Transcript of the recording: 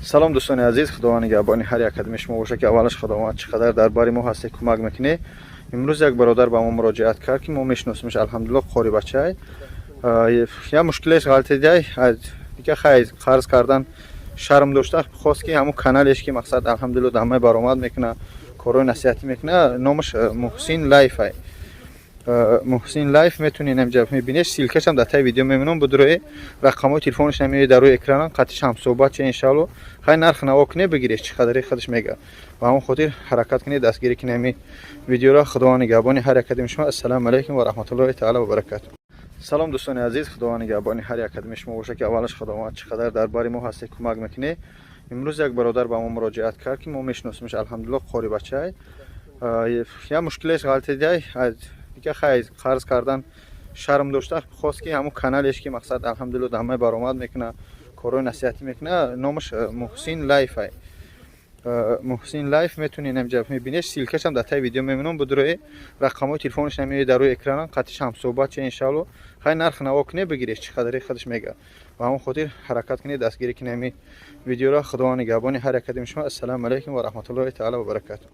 салом дӯстони азиз, худованд нигоҳбони ҳар як қадами шумо бошад ки аввалаш худованд чӣ қадар дар бари мо ҳастед, кӯмак мекунед. имрӯз як бародар ба мо муроҷиат кард ки мо мешиносимш, алҳамдулиллоҳ, қори бачай. я мушкилеш ғалтидай дигар хай қарз кардан шарм дошта, хост ки ҳамун каналеш ки мақсад алҳамдулиллоҳ дар май баромад мекуна, корои насиҳатӣ мекуна, номаш Муҳсин Лайф ай. Муҳсин Лайф метунед инҷа мебинед, силкаш ҳам дар таи видео мемонам, будрои рақамҳои телефонаш намеояд дар рӯи экран, қатиш ҳамсоҳбат чӣ иншаллоҳ. Хай нарх наво кунед бигиред, чӣ қадари худаш мега. Ба ҳамон хотир ҳаракат кунед, дастгирӣ кунед ҳами видеоро. Худованд нигоҳбони ҳар як қадами шумо. Ассалому алайкум ва раҳматуллоҳи таъала ва баракатуҳ. салом дӯстони азиз, худованд нигоҳбони ҳар як қадами шумо бошад ки аввалаш худованд чӣ қадар дар бари мо ҳастед, кӯмак мекунед. имрӯз як бародар ба мо муроҷиат кард ки мо мешиносимш, алҳамдулиллоҳ, қори бачай. я мушкилеш ғалтидай дигар хай қарз кардан шарм дошта, хост ки ҳамун каналеш ки мақсад алҳамдулиллоҳ дар май баромад мекуна, корои насиҳатӣ мекуна, номаш Муҳсин Лайф ай. Муҳсин Лайф метунед инҷа мебинед, силкаш ҳам дар таи видео мемонам, будрои рақамҳои телефонаш намеояд дар рӯи экран, қатиш ҳамсоҳбат чӣ иншаллоҳ. Хай нарх наво кунед бигиред, чӣ қадари худаш мега. Ба ҳамон хотир ҳаракат кунед, дастгирӣ кунед ҳами видеоро. Худованд нигоҳбони ҳар як қадами шумо. Ассалому алайкум ва раҳматуллоҳи таъала ва баракатуҳ.